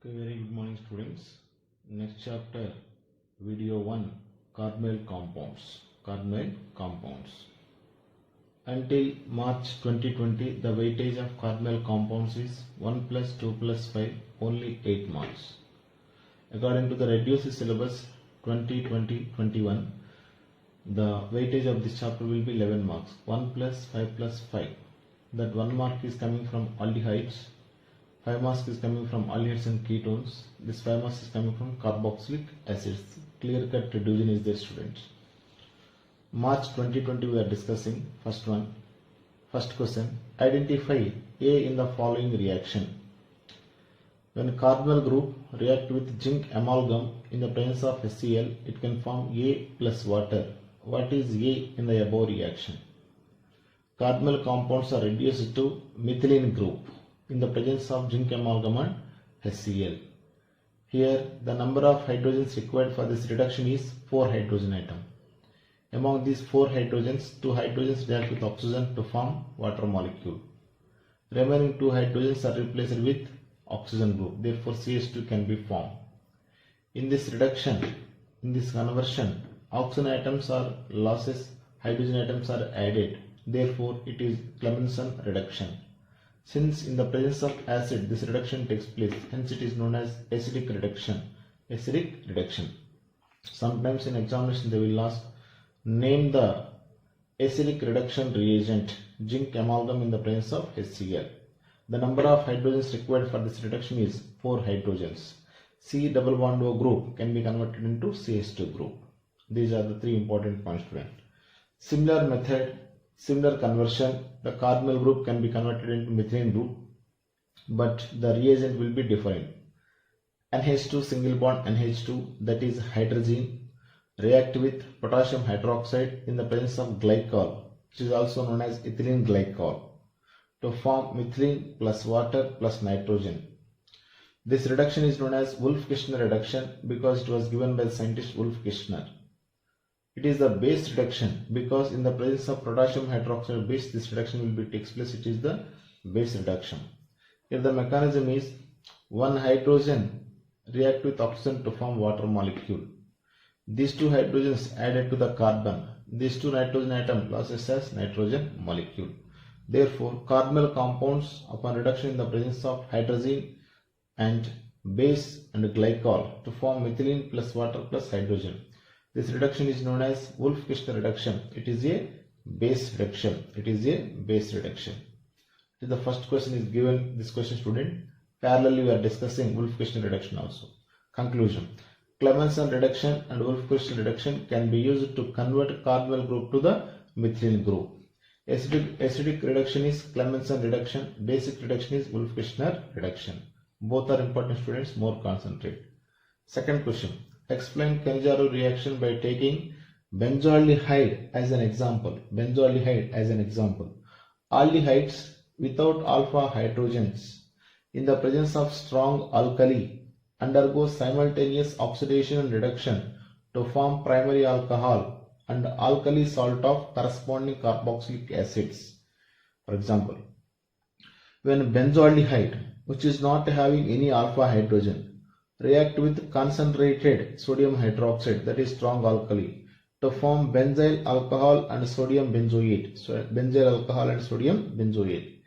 Okay, very good morning students. Next chapter, video 1, carbonyl compounds. Carbonyl compounds. Until March 2020, the weightage of carbonyl compounds is 1 plus 2 plus 5, only 8 marks. According to the reduced syllabus 2020-21, the weightage of this chapter will be 11 marks. 1 plus 5 plus 5. That 1 mark is coming from aldehydes. 5 marks is coming from aldehydes and ketones. This 5 marks is coming from carboxylic acids. Clear cut division is there, students. March 2020 we are discussing. First one. First question. Identify A in the following reaction. When carbonyl group react with zinc amalgam in the presence of HCl, it can form A plus water. What is A in the above reaction? Carbonyl compounds are reduced to methylene group in the presence of zinc amalgam and HCl. Here the number of hydrogens required for this reduction is 4 hydrogen atom. Among these 4 hydrogens, 2 hydrogens react with oxygen to form water molecule. Remaining 2 hydrogens are replaced with oxygen group. Therefore CH2 can be formed. In this reduction, in this conversion, oxygen atoms are losses, hydrogen atoms are added. Therefore it is Clemmensen reduction. Since in the presence of acid this reduction takes place, hence it is known as acidic reduction. Acidic reduction. Sometimes in examination they will ask, name the acidic reduction reagent zinc amalgam in the presence of HCl. The number of hydrogens required for this reduction is 4 hydrogens. C double bond O group can be converted into CH2 group. These are the 3 important points, student. Similar method, similar conversion, the carbonyl group can be converted into methylene group, but the reagent will be different. NH2 single bond NH2, that is hydrazine, react with potassium hydroxide in the presence of glycol, which is also known as ethylene glycol, to form methylene plus water plus nitrogen. This reduction is known as Wolff-Kishner reduction because it was given by the scientist Wolff-Kishner. It is the base reduction because in the presence of potassium hydroxide base this reduction will be takes place. It is the base reduction. Here the mechanism is one hydrogen react with oxygen to form water molecule. These 2 hydrogens added to the carbon. These 2 nitrogen atom losses as nitrogen molecule. Therefore carbonyl compounds upon reduction in the presence of hydrazine and base and glycol to form methylene plus water plus hydrogen. This reduction is known as Wolff-Kishner reduction. It is a base reduction. It is a base reduction. The first question is given this question, student. Parallelly we are discussing Wolff-Kishner reduction also. Conclusion. Clemmensen reduction and Wolff-Kishner reduction can be used to convert carbonyl group to the methylene group. Acidic reduction is Clemmensen reduction. Basic reduction is Wolff-Kishner reduction. Both are important, students. More concentrate. Second question. Explain Cannizzaro reaction by taking benzaldehyde as an example. Benzaldehyde as an example. Aldehydes without alpha hydrogens in the presence of strong alkali undergo simultaneous oxidation and reduction to form primary alcohol and alkali salt of corresponding carboxylic acids. For example, when benzaldehyde, which is not having any alpha hydrogen, react with concentrated sodium hydroxide, that is strong alkali, to form benzyl alcohol and sodium benzoate. So benzyl alcohol and sodium benzoate.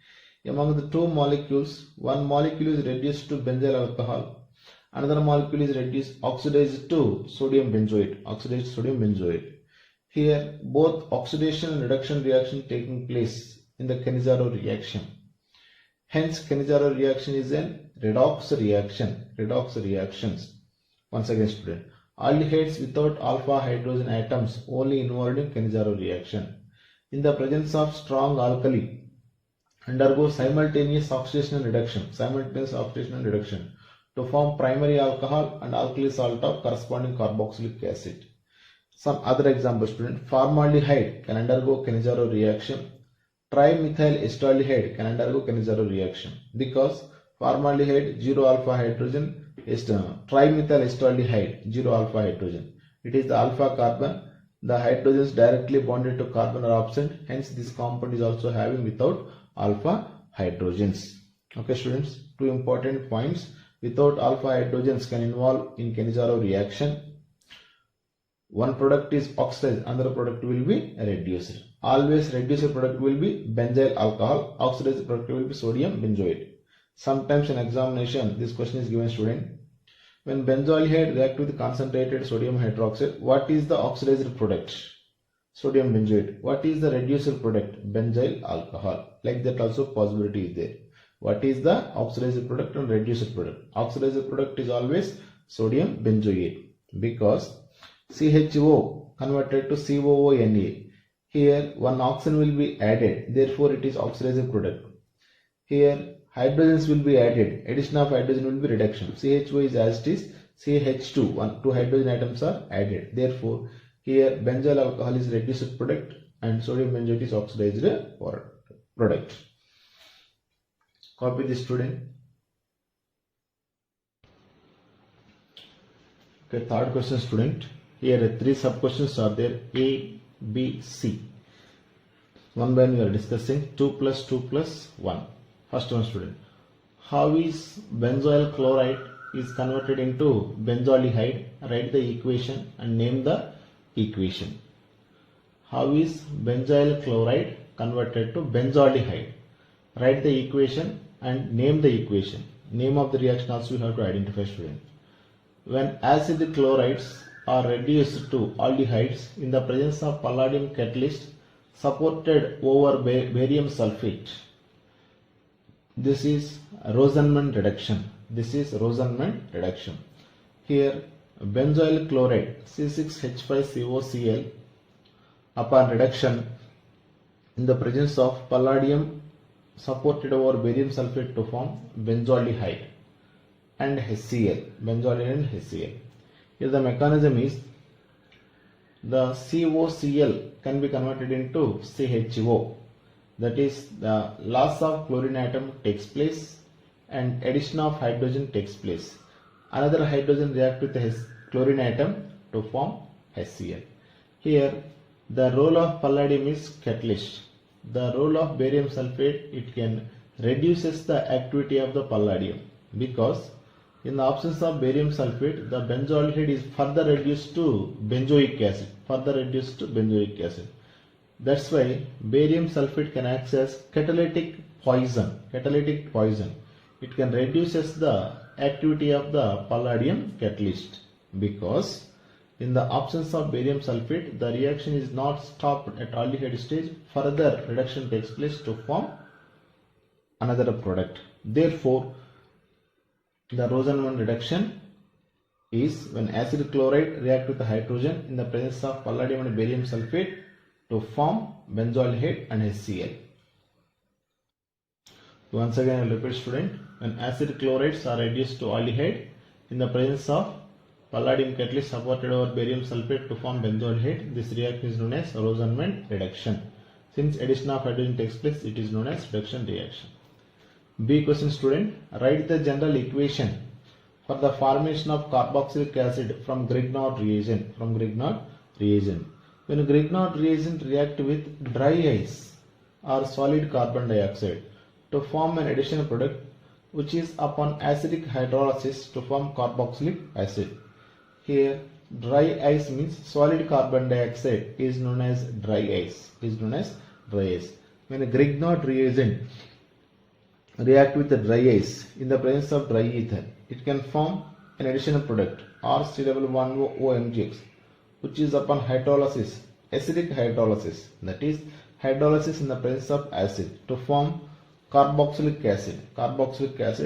Among the 2 molecules, one molecule is reduced to benzyl alcohol, another molecule is reduced oxidized to sodium benzoate. Oxidized sodium benzoate. Here both oxidation and reduction reaction taking place in the Cannizzaro reaction. Hence Cannizzaro reaction is an redox reaction. Redox reactions. Once again, student. Aldehydes without alpha hydrogen atoms only involved in Cannizzaro reaction. In the presence of strong alkali undergo simultaneous oxidation and reduction. Simultaneous oxidation and reduction to form primary alcohol and alkali salt of corresponding carboxylic acid. Some other examples, student. Formaldehyde can undergo Cannizzaro reaction. Trimethyl acetaldehyde can undergo Cannizzaro reaction because formaldehyde 0 alpha hydrogen is trimethyl acetaldehyde 0 alpha hydrogen. It is the alpha carbon. The hydrogens directly bonded to carbon are absent. Hence this compound is also having without alpha hydrogens. Okay, students. 2 important points without alpha hydrogens can involve in Cannizzaro reaction. One product is oxidized, another product will be reduced. Always reduced product will be benzyl alcohol, oxidized product will be sodium benzoate. Sometimes in examination this question is given, student. When benzoylhalide react with concentrated sodium hydroxide, what is the oxidized product? Sodium benzoate. What is the reduced product? Benzyl alcohol. Like that also possibility is there. What is the oxidized product and reduced product? Oxidized product is always sodium benzoate, because CHO converted to COONA. Here one oxygen will be added, therefore it is oxidized product. Here hydrogens will be added, addition of hydrogen will be reduction. CHO is as it is, CH2, two hydrogen atoms are added. Therefore here benzyl alcohol is reduced product and sodium benzoate is oxidized product. Copy this, student. Okay, third question, student. Here three sub questions are there, A, B, C. One by one we are discussing. 2 plus 2 plus 1. First one, student. How is benzoyl chloride is converted into benzaldehyde? Write the equation and name the equation. How is benzoyl chloride converted to benzaldehyde? Write the equation and name the equation. Name of the reaction also you have to identify, student. When acid chlorides are reduced to aldehydes in the presence of palladium catalyst supported over barium sulfate, this is Rosenman reduction. This is Rosenman reduction. Here benzoyl chloride C6H5COCl upon reduction in the presence of palladium supported over barium sulfate to form benzaldehyde and HCl, benzaldehyde and HCl. Here the mechanism is the COCl can be converted into CHO. That is, the loss of chlorine atom takes place and addition of hydrogen takes place. Another hydrogen reacts with the chlorine atom to form HCl. Here the role of palladium is catalyst. The role of barium sulfate, it can reduces the activity of the palladium, because in the absence of barium sulfate the benzaldehyde is further reduced to benzoic acid. That's why barium sulfate can act as catalytic poison. It can reduces the activity of the palladium catalyst, because in the absence of barium sulfate the reaction is not stopped at aldehyde stage. Further reduction takes place to form another product. Therefore the Rosenman reduction is when acid chloride react with the hydrogen in the presence of palladium and barium sulfate to form benzaldehyde and HCl. Once again I will repeat, student. When acid chlorides are reduced to aldehyde in the presence of palladium catalyst supported over barium sulfate to form benzaldehyde, this reaction is known as Rosenman reduction. Since addition of hydrogen takes place, it is known as reduction reaction. B question, student. Write the general equation for the formation of carboxylic acid from Grignard reagent. When Grignard reagent react with dry ice or solid carbon dioxide to form an additional product which is upon acidic hydrolysis to form carboxylic acid. Here dry ice means solid carbon dioxide is known as dry ice. When a Grignard reagent react with the dry ice in the presence of dry ether, it can form an additional product RC11OMgX, which is upon hydrolysis, acidic hydrolysis, that is hydrolysis in the presence of acid to form carboxylic acid,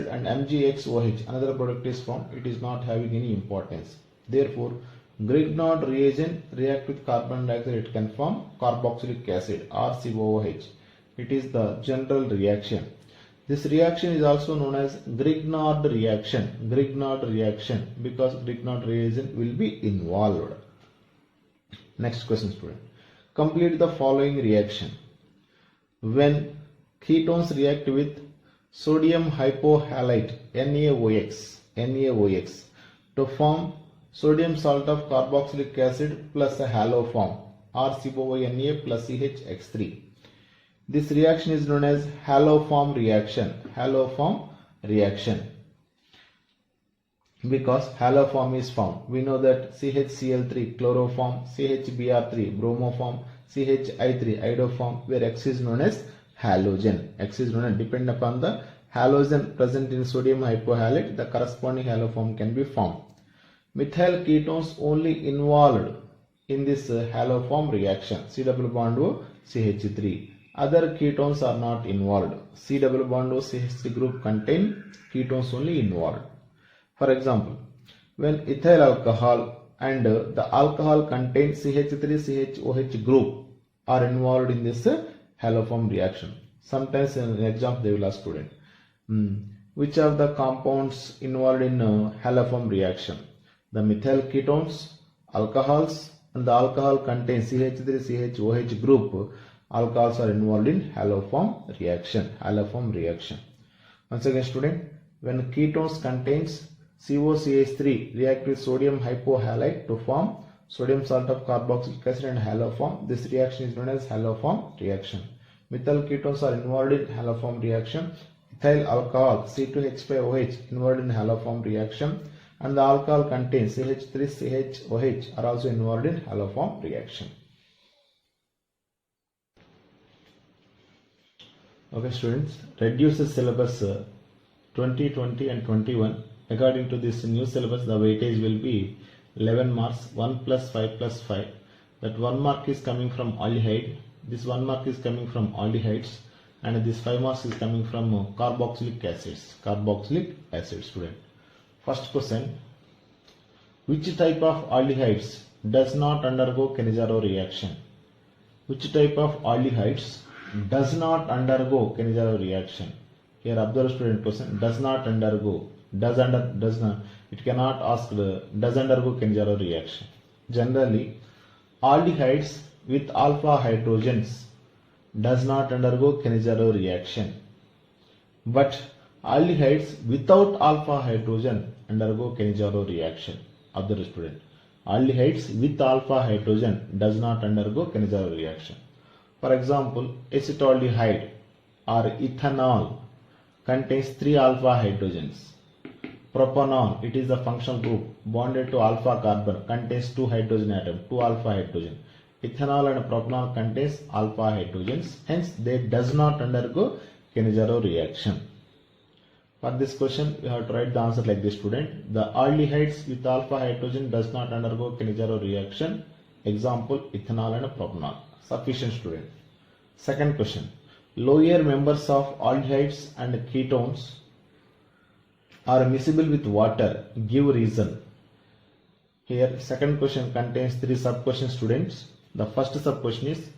and MgXOH, another product is formed. It is not having any importance. Therefore Grignard reagent react with carbon dioxide, it can form carboxylic acid RCOOH. It is the general reaction. This reaction is also known as Grignard reaction, because Grignard reagent will be involved. Next question, student. Complete the following reaction. When ketones react with sodium hypohalite NaOX to form sodium salt of carboxylic acid plus a haloform RCOONA plus CHX3. This reaction is known as haloform reaction. because haloform is formed. We know that CHCl3 chloroform, CHBr3 bromoform, CHI3 iodoform, where X is known as halogen. X is known as depend upon the halogen present in sodium hypohalate, the corresponding haloform can be formed. Methyl ketones only involved in this haloform reaction, C double bond O CH3. Other ketones are not involved. C double bond O CH3 group contain ketones only involved. For example, when ethyl alcohol and the alcohol contains CH3CHOH group are involved in this haloform reaction. Sometimes in an exam they will ask student, which of the compounds involved in haloform reaction? The methyl ketones, alcohols, and the alcohol contains CH3CHOH group. Alcohols are involved in haloform reaction. Once again, student, when ketones contains COCH3 react with sodium hypohalite to form sodium salt of carboxylic acid and haloform. This reaction is known as haloform reaction. Methyl ketones are involved in haloform reaction. Ethyl alcohol C2H5OH involved in haloform reaction, and the alcohol contains CH3CHOH are also involved in haloform reaction. Okay students, reduce the syllabus 2020 and 21. According to this new syllabus, the weightage will be 11 marks, 1 plus 5 plus 5. That 1 mark is coming from aldehyde, this 1 mark is coming from aldehydes, and this 5 marks is coming from carboxylic acids. Student. First question, which type of aldehydes does not undergo Cannizzaro reaction? Which type of aldehydes does not undergo Cannizzaro reaction? Here observe student question, does not undergo, does not, it cannot ask does undergo Cannizzaro reaction. Generally, aldehydes with alpha hydrogens does not undergo Cannizzaro reaction, but aldehydes without alpha hydrogen undergo Cannizzaro reaction. Observe student, aldehydes with alpha hydrogen does not undergo Cannizzaro reaction. For example, acetaldehyde or ethanol contains 3 alpha hydrogens. Propanol, it is the functional group bonded to alpha carbon, contains 2 hydrogen atom, 2 alpha hydrogen. Ethanol and propanol contains alpha hydrogens, hence they does not undergo Cannizzaro reaction. For this question, you have to write the answer like this student. The aldehydes with alpha hydrogen does not undergo Cannizzaro reaction. Example, ethanol and propanol. Sufficient student. Second question, lower members of aldehydes and ketones are miscible with water. Give reason. Here second question contains 3 sub-questions students. The first sub-question is,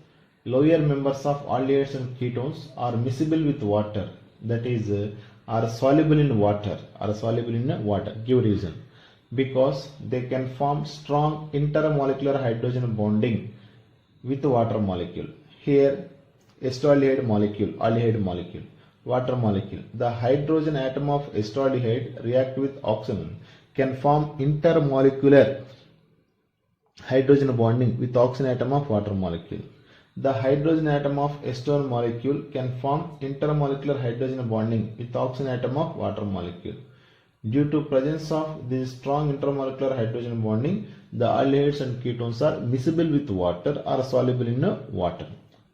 lower members of aldehydes and ketones are miscible with water, that is are soluble in water. Give reason. Because they can form strong intermolecular hydrogen bonding with water molecule. Here acetaldehyde molecule, aldehyde molecule, water molecule. The hydrogen atom of acetaldehyde react with oxygen can form intermolecular hydrogen bonding with oxygen atom of water molecule. The hydrogen atom of acetone molecule can form intermolecular hydrogen bonding with oxygen atom of water molecule. Due to presence of this strong intermolecular hydrogen bonding, the aldehydes and ketones are miscible with water or soluble in water.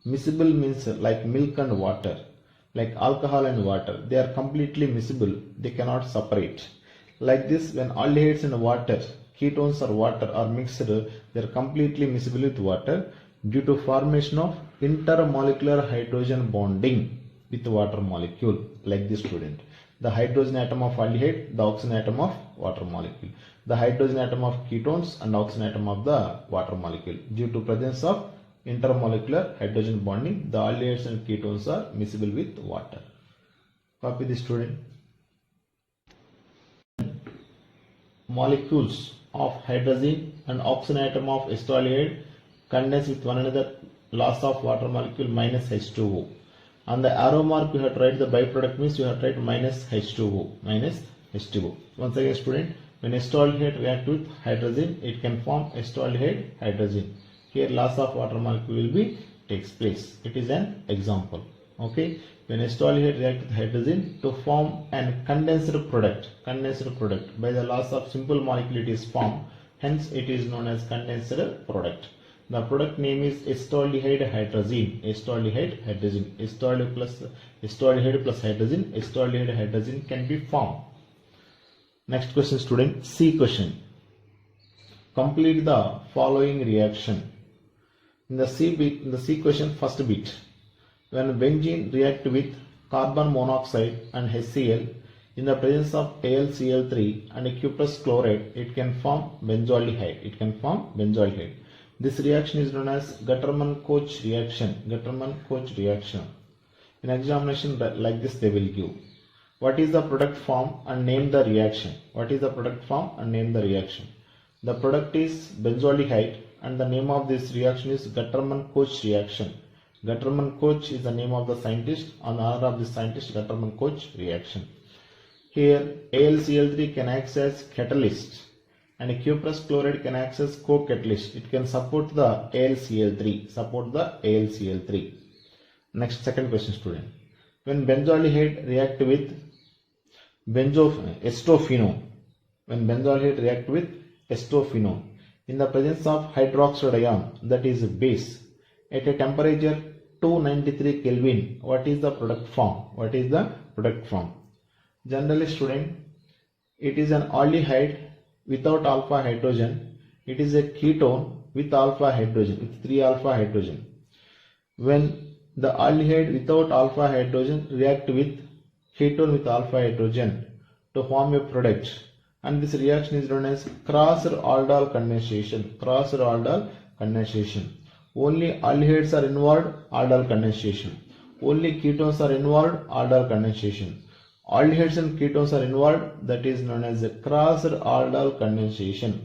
Miscible means like milk and water, like alcohol and water. They are completely miscible. They cannot separate. Like this, when aldehydes and water, ketones or water are mixed, they are completely miscible with water due to formation of intermolecular hydrogen bonding with water molecule. Like this student. The hydrogen atom of aldehyde, the oxygen atom of water molecule. The hydrogen atom of ketones and oxygen atom of the water molecule. Due to presence of intermolecular hydrogen bonding, the aldehydes and ketones are miscible with water. Copy this student. Molecules of hydrogen and oxygen atom of acetaldehyde condense with one another, loss of water molecule minus H2O. On the arrow mark you have to write the byproduct, means you have to write minus H2O. Once again student, when acetaldehyde react with hydrogen, it can form acetaldehyde hydrogen. Here loss of water molecule will be takes place. It is an example. Okay. When acetaldehyde reacts with hydrogen to form an condensed product by the laws of simple molecule it is formed, hence it is known as condensed product. The product name is acetaldehyde hydrazine. Acetaldehyde plus hydrazine can be formed. Next question, student. C question. Complete the following reaction. In the C question, first bit. When benzene react with carbon monoxide and HCl in the presence of AlCl3 and cuprous chloride, it can form benzoyl. This reaction is known as Gattermann-Koch reaction. In examination like this they will give. What is the product form and name the reaction? The product is benzoyl and the name of this reaction is Gattermann-Koch reaction. Gattermann-Koch is the name of the scientist, on honor of the scientist, Gattermann-Koch reaction. Here AlCl3 can act as catalyst and cuprous chloride can act as co-catalyst. It can support the AlCl3. Next, second question, student. When benzoyl react with acetophenone, in the presence of hydroxide ion, that is base, at a temperature 293 Kelvin, what is the product form? Generally, student, it is an aldehyde without alpha hydrogen. It is a ketone with alpha hydrogen, with 3 alpha hydrogen. When the aldehyde without alpha hydrogen react with ketone with alpha hydrogen to form a product, and this reaction is known as Krauser-Aldal condensation. Only aldehydes are involved, aldol condensation. Only ketones are involved, aldol condensation. Aldehydes and ketones are involved, that is known as Krauser-Aldal condensation.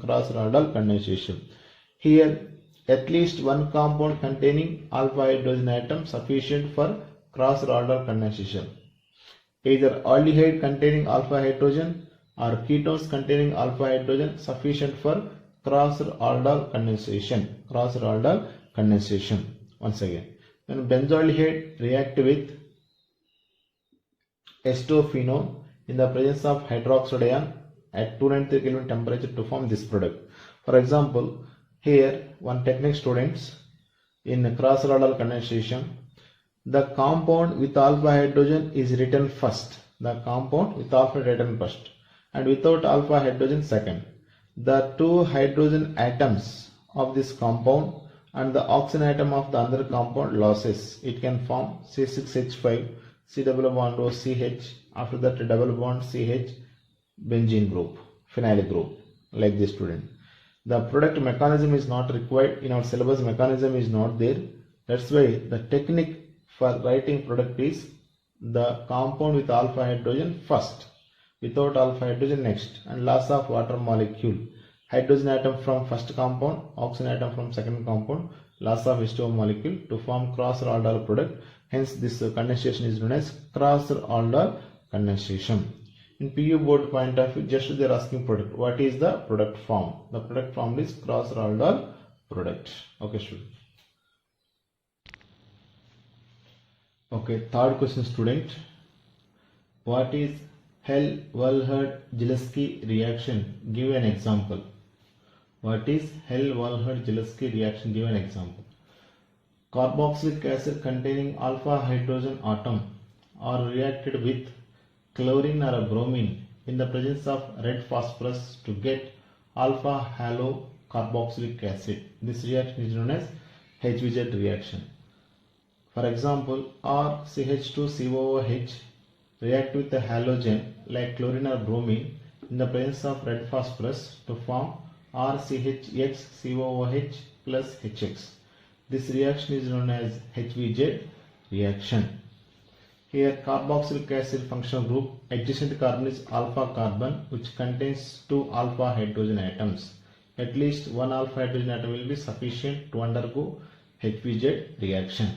Here, at least one compound containing alpha hydrogen atom sufficient for Krauser-Aldal condensation. Either aldehyde containing alpha hydrogen or ketones containing alpha hydrogen sufficient for Krauser-Aldal condensation. Once again, when benzoyl react with acetophenone in the presence of hydroxide ion at 293 Kelvin temperature to form this product. For example, here one technique, students, in Krauser-Aldal condensation, the compound with alpha hydrogen is written first. And without alpha hydrogen second. The two hydrogen atoms of this compound and the oxygen atom of the other compound losses. It can form C6H5, C double bond O CH, after that double bond CH, benzene group, phenyl group, like this, student. The product mechanism is not required in our syllabus. Mechanism is not there. That's why the technique for writing product is the compound with alpha hydrogen first, without alpha hydrogen next, and loss of water molecule. Hydrogen atom from first compound, oxygen atom from second compound, loss of H2O molecule to form Krauser-Aldal product. Hence, this condensation is known as Krauser-Aldal condensation. In PU board point of view, just they are asking product. What is the product form? The product form is Krauser-Aldal product. Okay, student. Okay, third question, student. What is Hell-Wohlert-Gillespie reaction? Give an example. What is Hell-Wohlert-Gillespie reaction? Give an example. Carboxylic acid containing alpha hydrogen atom are reacted with chlorine or bromine in the presence of red phosphorus to get alpha halo carboxylic acid. This reaction is known as HVZ reaction. For example, RCH2COOH react with a halogen like chlorine or bromine in the presence of red phosphorus to form RCHXCOOH plus HX. This reaction is known as HVZ reaction. Here, carboxylic acid functional group, adjacent carbon is alpha carbon, which contains 2 alpha hydrogen atoms. At least 1 alpha hydrogen atom will be sufficient to undergo HVZ reaction.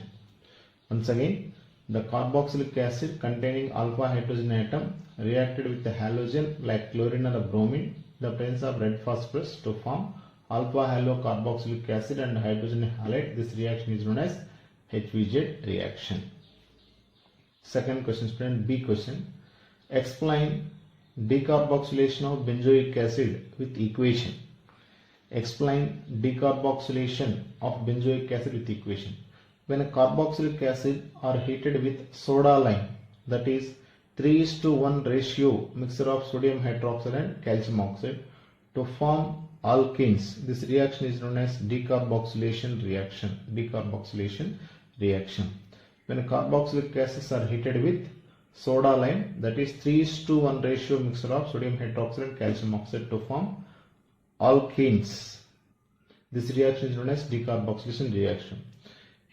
Once again, the carboxylic acid containing alpha hydrogen atom reacted with a halogen like chlorine or bromine in the presence of red phosphorus to form alpha halo carboxylic acid and hydrogen halide. This reaction is known as HVZ reaction. Second question, student, B question. Explain decarboxylation of benzoic acid with equation. Explain decarboxylation of benzoic acid with equation. When a carboxylic acid are heated with soda lime, that is 3:1 ratio mixture of sodium hydroxide and calcium oxide to form alkenes. This reaction is known as decarboxylation reaction. Decarboxylation reaction. When carboxylic acids are heated with soda lime, that is 3:1 ratio mixture of sodium hydroxide and calcium oxide to form alkenes. This reaction is known as decarboxylation reaction.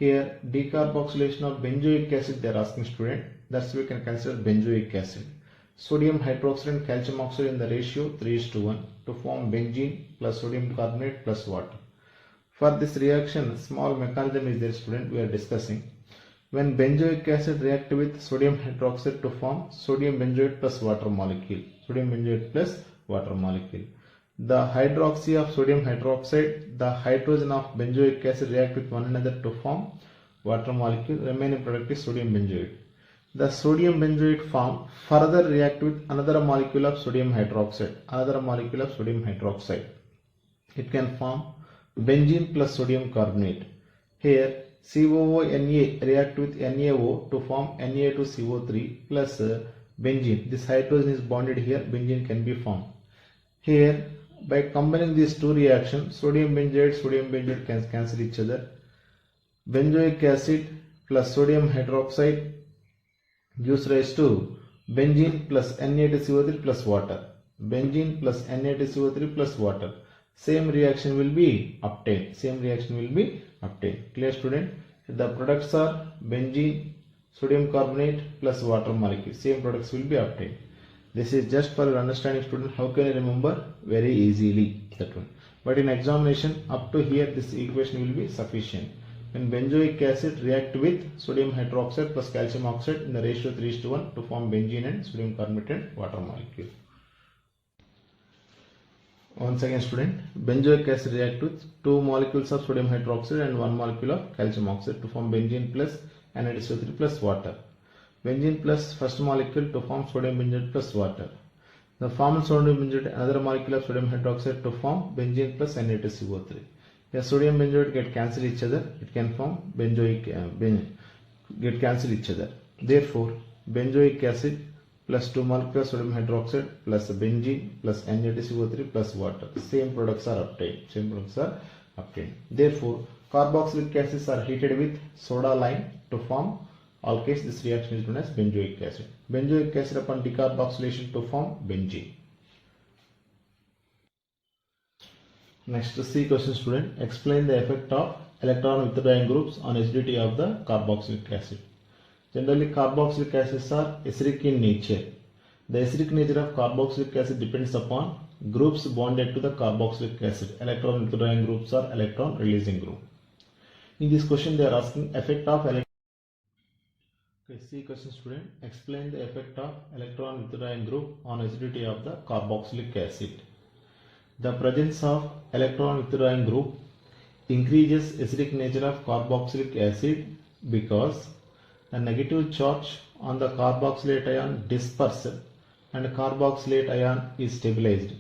Here decarboxylation of benzoic acid they are asking, student. That's why we can consider benzoic acid. Sodium hydroxide and calcium oxide in the ratio 3:1 to form benzene plus sodium carbonate plus water. For this reaction, small mechanism is there, student, we are discussing. When benzoic acid react with sodium hydroxide to form sodium benzoate plus water molecule. Sodium benzoate plus water molecule. The hydroxy of sodium hydroxide, the hydrogen of benzoic acid react with one another to form water molecule. Remaining product is sodium benzoate. The sodium benzoate form further react with another molecule of sodium hydroxide. Another molecule of sodium hydroxide. It can form benzene plus sodium carbonate. Here COONA react with NaO to form Na2CO3 plus benzene. This hydrogen is bonded here, benzene can be formed. Here by combining these two reactions, sodium benzoate can cancel each other. Benzoic acid plus sodium hydroxide gives rise to benzene plus Na2CO3 plus water. Benzene plus Na2CO3 plus water. Same reaction will be obtained. Clear, student? The products are benzene, sodium carbonate plus water molecule. Same products will be obtained. This is just for your understanding, student. How can you remember? Very easily, that one. But in examination, up to here, this equation will be sufficient. When benzoic acid react with sodium hydroxide plus calcium oxide in the ratio 3:1 to form benzene and sodium carbonate and water molecule. Once again, student, benzoic acid react with 2 molecules of sodium hydroxide and 1 molecule of calcium oxide to form benzene plus Na2CO3 plus water. Benzene plus first molecule to form sodium benzoate plus water. The formed sodium benzoate another molecule of sodium hydroxide to form benzene plus Na2CO3. The sodium benzoate get cancel each other. It can form benzoic get cancel each other. Therefore, benzoic acid plus 2 molecules of sodium hydroxide plus benzene plus Na2CO3 plus water. Same products are obtained. Therefore, carboxylic acids are heated with soda lime to form alkanes. This reaction is known as benzoic acid. Benzoic acid upon decarboxylation to form benzene. Next, C question, student. Explain the effect of electron withdrawing groups on acidity of the carboxylic acid. Generally, carboxylic acids are acidic in nature. The acidic nature of carboxylic acid depends upon groups bonded to the carboxylic acid. Electron withdrawing groups are electron releasing group. In this question, they are asking effect of electron. Okay, C question, student. Explain the effect of electron withdrawing group on acidity of the carboxylic acid. The presence of electron withdrawing group increases acidic nature of carboxylic acid because the negative charge on the carboxylate ion disperses and carboxylate ion is stabilized.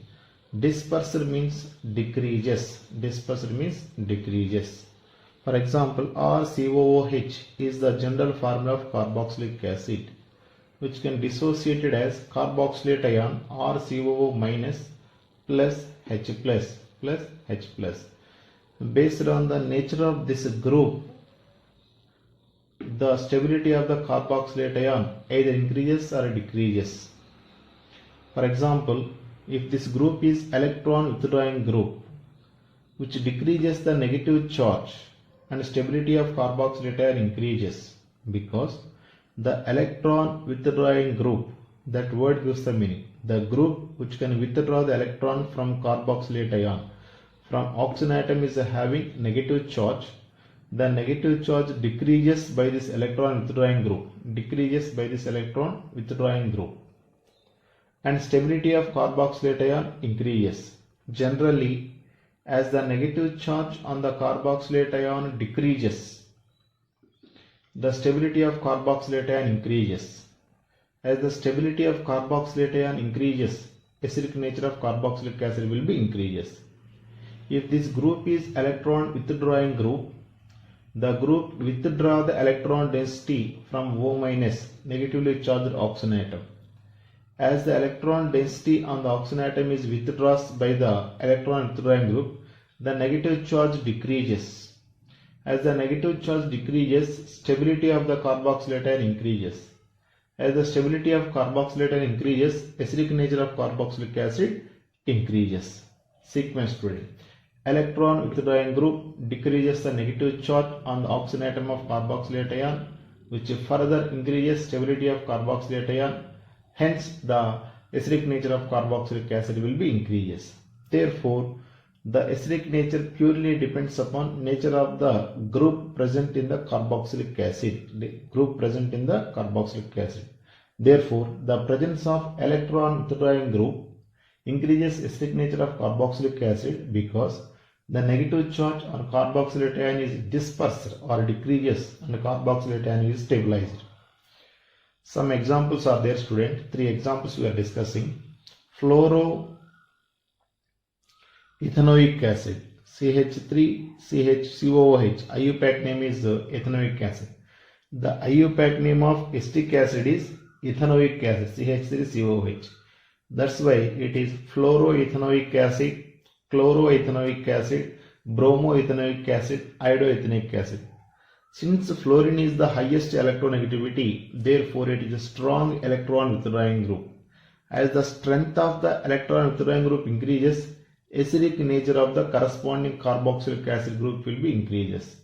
Dispersed means decreases. For example, RCOOH is the general formula of carboxylic acid, which can be dissociated as carboxylate ion RCOO minus plus H plus H plus. Based on the nature of this group, the stability of the carboxylate ion either increases or decreases. For example, if this group is electron withdrawing group, which decreases the negative charge, and stability of carboxylate ion increases because the electron withdrawing group, that word gives the meaning. The group which can withdraw the electron from carboxylate ion from oxygen atom is having negative charge. The negative charge decreases by this electron withdrawing group. And stability of carboxylate ion increases. Generally, as the negative charge on the carboxylate ion decreases, the stability of carboxylate ion increases. As the stability of carboxylate ion increases, acidic nature of carboxylic acid will be increases. If this group is electron withdrawing group, the group withdraw the electron density from O- negatively charged oxygen atom. As the electron density on the oxygen atom is withdrawn by the electron withdrawing group, the negative charge decreases. As the negative charge decreases, stability of the carboxylate ion increases. As the stability of carboxylate ion increases, acidic nature of carboxylic acid increases. Sequence student. Electron withdrawing group decreases the negative charge on the oxygen atom of carboxylate ion, which further increases stability of carboxylate ion. Hence, the acidic nature of carboxylic acid will be increases. Therefore, the acidic nature purely depends upon nature of the group present in the carboxylic acid. Therefore, the presence of electron withdrawing group increases acidic nature of carboxylic acid because the negative charge on carboxylate ion is dispersed or decreases and carboxylate ion is stabilized. Some examples are there, student. 3 examples we are discussing. Fluoroethanoic acid, CH3CHCOOH. IUPAC name is ethanoic acid. The IUPAC name of acetic acid is ethanoic acid, CH3COOH. That's why it is fluoroethanoic acid, chloroethanoic acid, bromoethanoic acid, iodoethanoic acid. Since fluorine is the highest electronegativity, therefore it is a strong electron withdrawing group. As the strength of the electron withdrawing group increases, acidic nature of the corresponding carboxylic acid group will be increases.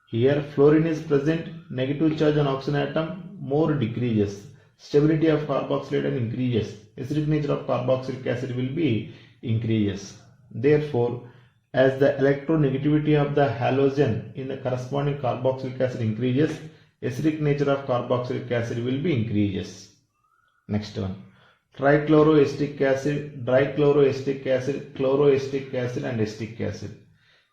Here fluorine is present, negative charge on oxygen atom more decreases. Stability of carboxylate ion increases. Acidic nature of carboxylic acid will be increases. Therefore, as the electronegativity of the halogen in the corresponding carboxylic acid increases, acidic nature of carboxylic acid will be increases. Next one. Trichloroacetic acid, dichloroacetic acid, chloroacetic acid and acetic acid.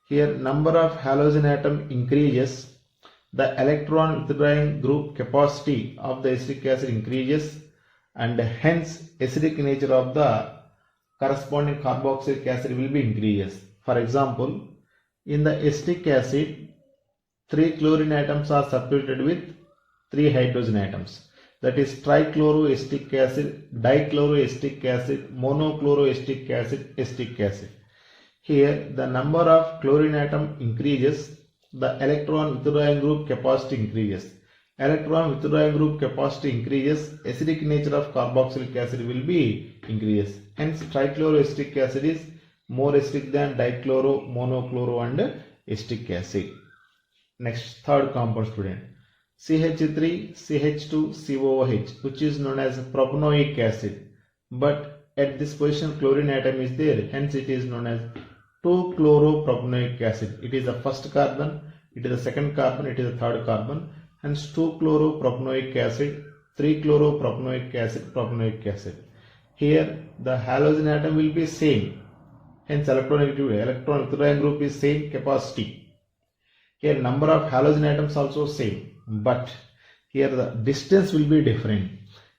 Here number of halogen atom increases, the electron withdrawing group capacity of the acetic acid increases, and hence acidic nature of the corresponding carboxylic acid will be increases. For example, in the acetic acid, 3 chlorine atoms are separated with 3 hydrogen atoms. That is trichloroacetic acid, dichloroacetic acid, monochloroacetic acid, acetic acid. Here the number of chlorine atom increases, the electron withdrawing group capacity increases. Electron withdrawing group capacity increases, acidic nature of carboxylic acid will be increases. Hence trichloroacetic acid is more acidic than dichloro, monochloro and acetic acid. Next, third compound student. CH3CH2COOH, which is known as propanoic acid, but at this position chlorine atom is there, hence it is known as 2-chloropropanoic acid. It is the first carbon, it is the second carbon, it is the third carbon, hence 2-chloropropanoic acid, 3-chloropropanoic acid, propanoic acid. Here the halogen atom will be same, hence electron withdrawing group is same capacity. Here number of halogen atoms also same, but here the distance will be different.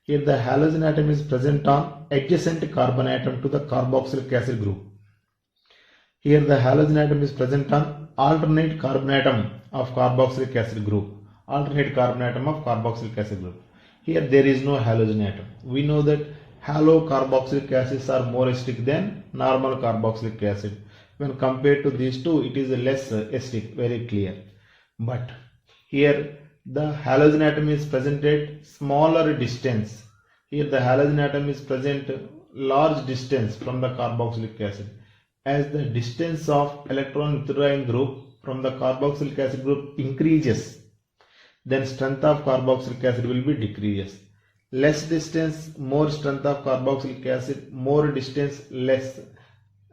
Here the halogen atom is present on adjacent carbon atom to the carboxylic acid group. Here the halogen atom is present on alternate carbon atom of carboxylic acid group. Here there is no halogen atom. We know that halocarboxylic acids are more acidic than normal carboxylic acid. When compared to these two, it is less acidic, very clear. But here the halogen atom is present at smaller distance. Here the halogen atom is present large distance from the carboxylic acid. As the distance of electron withdrawing group from the carboxylic acid group increases, then strength of carboxylic acid will be decreases. Less distance, more strength of carboxylic acid, more distance, less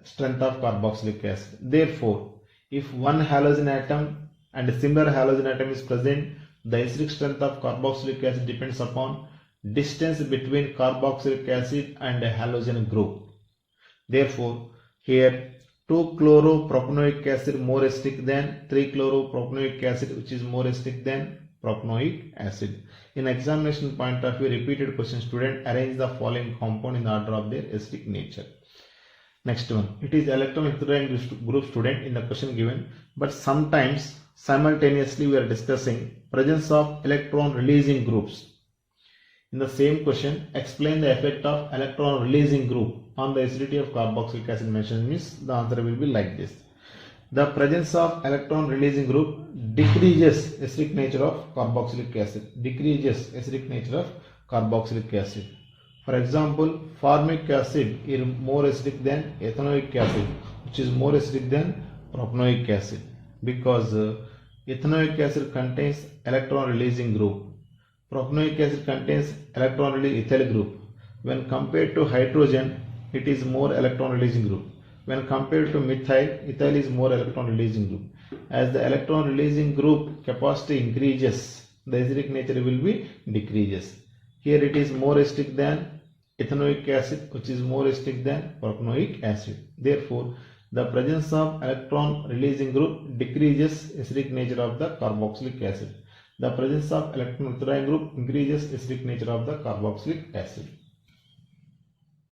strength of carboxylic acid. Therefore, if one halogen atom and a similar halogen atom is present, the acidic strength of carboxylic acid depends upon distance between carboxylic acid and a halogen group. Therefore, here 2-chloropropanoic acid more acidic than 3-chloropropanoic acid, which is more acidic than Propanoic acid. In examination point of view, repeated question, student arrange the following compound in the order of their acidic nature. Next one, it is electron withdrawing group student in the question given, but sometimes simultaneously we are discussing presence of electron releasing groups. In the same question, explain the effect of electron releasing group on the acidity of carboxylic acid mentioned, means the answer will be like this. The presence of electron releasing group decreases acidic nature of carboxylic acid. Decreases acidic nature of carboxylic acid. For example, formic acid is more acidic than ethanoic acid, which is more acidic than propanoic acid, because ethanoic acid contains electron releasing group. Propanoic acid contains electron releasing ethyl group. When compared to hydrogen, it is more electron releasing group. When compared to methyl, ethyl is more electron releasing group. As the electron releasing group capacity increases, the acidic nature will be decreases. Here it is more acidic than ethanoic acid, which is more acidic than propanoic acid. Therefore, the presence of electron releasing group decreases acidic nature of the carboxylic acid. The presence of electron withdrawing group increases acidic nature of the carboxylic acid.